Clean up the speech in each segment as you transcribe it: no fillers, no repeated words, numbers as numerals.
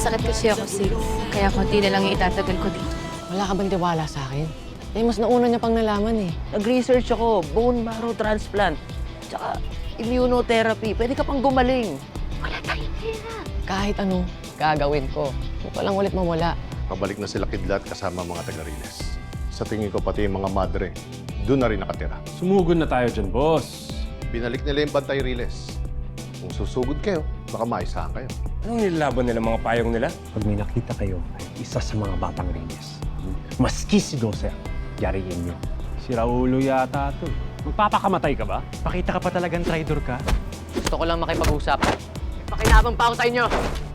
Nagkakasakit kasi ako, Sig. Kaya konti na lang yung itatagal ko dito. Wala ka bang tiwala sa akin? Eh, mas nauna niya pang nalaman eh. Nag-research ako, bone marrow transplant. Tsaka immunotherapy. Pwede ka pang gumaling. Wala tayong pera. Kahit ano, gagawin ko. Huwag ka lang ulit mawala. Pabalik na sila Kidlat kasama mga taga-Riles. Sa tingin ko pati yung mga madre, doon na rin nakatira. Sumugod na tayo dyan, boss. Binalik nila yung bantay Riles. Kung susugod kayo, baka maisahan kayo. Anong nilalaban nila mga payong nila? Pag may nakita kayo, isa sa mga batang rinis. Maski si Doser, yariin niyo. Si Raulo yata ito. Magpapakamatay ka ba? Pakita ka pa talagang traitor ka. Gusto ko lang makipag-usap. Pakinabang pa ako sa inyo.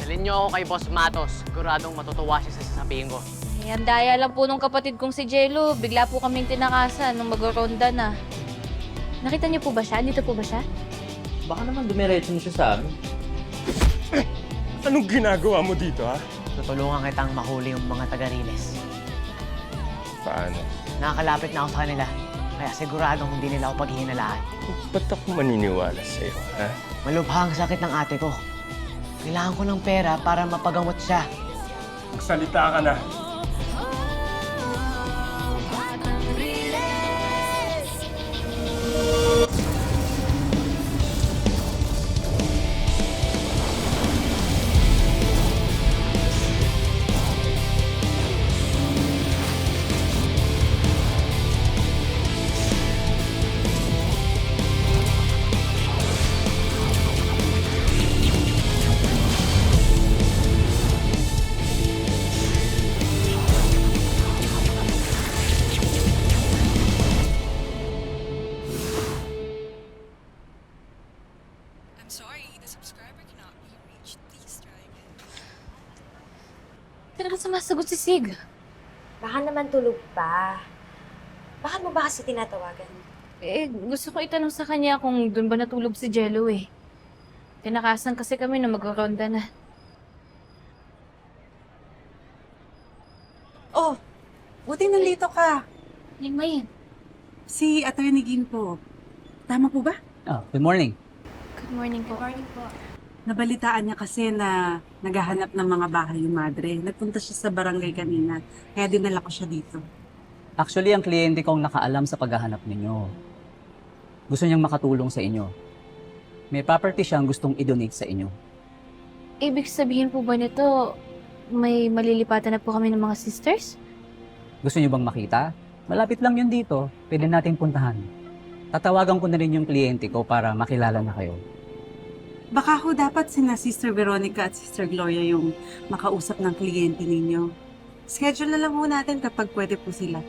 Dalhin niyo ako kay Boss Matos. Siguradong matutuwa siya sa sasabihin ko. Eh, ang daya lang po nung kapatid kong si Jello. Bigla po kaming tinakasan nung mag-ronda na. Nakita niyo po ba siya? Dito po ba siya? Baka naman dumiretso siya sa amin. Anong ginagawa mo dito, ha? Tutulungan kitang mahuli yung mga taga-Riles. Paano? Nakakalapit na ako sa kanila. Kaya siguradong hindi nila ako paghihinalaan. Ba't ako maniniwala sa'yo, ha? Malubhang sakit ng ate ko. Kailangan ko ng pera para mapagamot siya. Magsalita ka na. I'm sorry, the subscriber cannot be reached. Please try again. Talaga sumasagot si Sig. Baka naman tulog pa. Bakit mo ba kasi tinatawagan? Eh, gusto ko itanong sa kanya kung doon ba natulog si Jello eh. Tinakasan kasi kami na mag-ronda na. Oh, buti nandito ka. Yung Mayin. Si Attorney Ginpo. Tama po ba? Oh, good morning. Good morning po. Nabalitaan niya kasi na naghahanap ng mga bahay yung madre. Nagpunta siya sa barangay kanina, kaya dinala ko siya dito. Actually, ang kliyente kong nakaalam sa paghahanap ninyo. Gusto niyang makatulong sa inyo. May property siyang gustong i-donate sa inyo. Ibig sabihin po ba nito, may malilipatan na po kami ng mga sisters? Gusto niyo bang makita? Malapit lang yun dito. Pwede nating puntahan. Tatawagan ko na rin yung kliyente ko para makilala na kayo. Baka ho dapat sina Sister Veronica at Sister Gloria yung makausap ng kliyente ninyo. Schedule na lang ho natin kapag pwede po sila.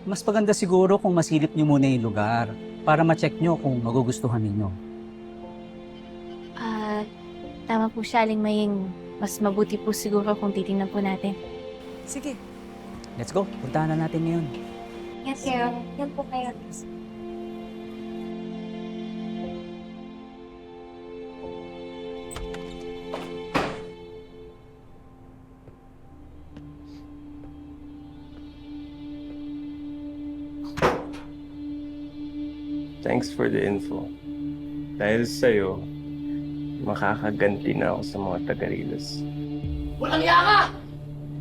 Mas maganda siguro kung masilip niyo muna yung lugar para ma-check niyo kung magugustuhan ninyo. Tama po siya, Aling Maying. Mas mabuti po siguro kung titingnan po natin. Sige. Let's go. Puntahan na natin ngayon. Yes, sir. Yan po kayo. Thanks for the info. Dahil sa'yo, makakaganti na ako sa mga taga-Riles. Walang iya ka!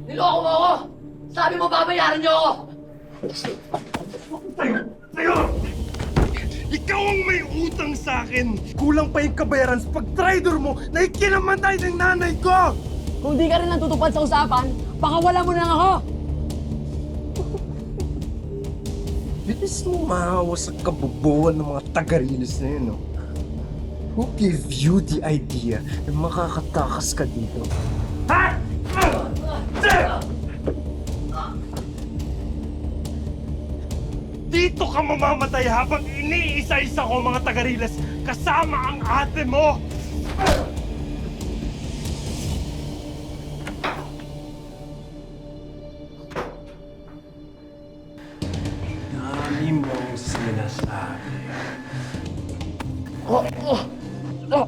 Niloko mo ako! Sabi mo babayaran niyo ako! Ikaw ang may utang sa akin! Kulang pa yung kabayaran sa pag-trader mo na ikinamatay ng nanay ko! Kung di ka rin natutupad sa usapan, pakawala mo na lang ako! Bilis mo mahawa sa kabubuan ng mga taga-Riles na yun, no? Who gave you the idea na makakatakas ka dito? Ha? Dito ka mamamatay habang iniisa-isa ko mga taga-Riles kasama ang ate mo! Dami mong sinasabi. Hoy! Hoy!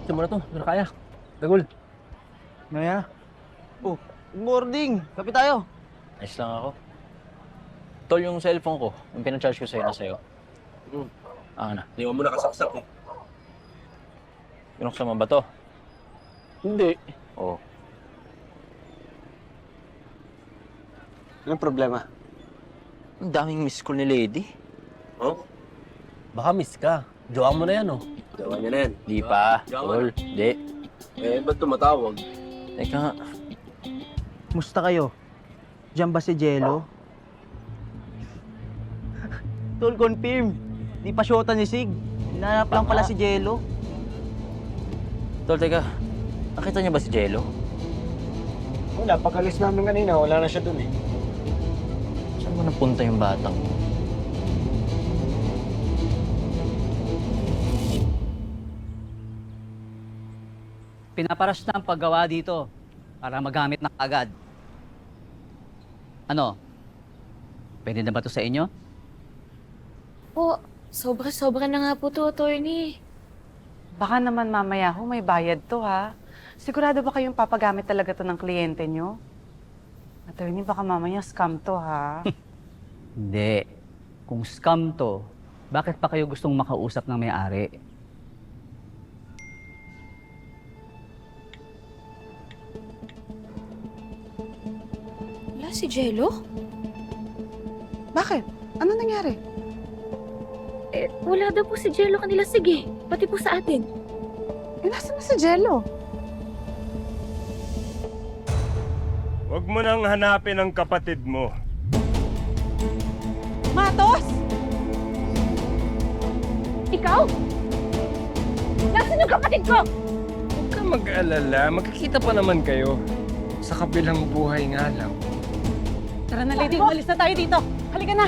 Ito mo na to, hindi na kaya. Dagol. Ngaya? Oh, good morning. Kape tayo. Ayos lang ako. Tol, yung cellphone ko, yung pinacharge ko sa'yo na sa'yo. Ah, na. Hindi mo nakasaksak eh. Binuksan mo ba to? Hindi. Oo. Anong problema? Ang daming miss call ni Lady. Oh? Baka miss ka. Jowa mo na yan, oh. Gawa niya na yan. Di pa. Yaman. Tol, di. Eh, ba't tumatawag? Teka nga. Musta kayo? Diyan ba si Jello? Tol, confirm. Di pa syota ni Sig. Hinanap lang pala si Jello. Tol, teka. Nakita niya ba si Jello? Wala, pag-alis namin kanina, wala na siya dun eh. Saan mo napunta yung batang? Pinaparas na ang paggawa dito para magamit na agad. Ano? Pwede na ba to sa inyo? Po, sobra-sobra na nga po to, attorney. Baka naman mamaya ho, may bayad to ha. Sigurado ba kayong papagamit talaga to ng kliyente nyo? Attorney, baka mamaya scam to ha. Hindi. Kung scam to, bakit pa kayo gustong makausap ng may-ari? Wala si Jello? Bakit? Ano nangyari? Eh, wala daw po si Jello kanila. Sige, pati po sa atin. Eh, nasaan na si Jello? Huwag mo nang hanapin ang kapatid mo. Matos! Ikaw? Nasaan yung kapatid ko? Huwag ka mag-alala, magkikita pa naman kayo. Sa kabilang buhay nga lang. Tara na, lady. Umalis na tayo dito. Halika na.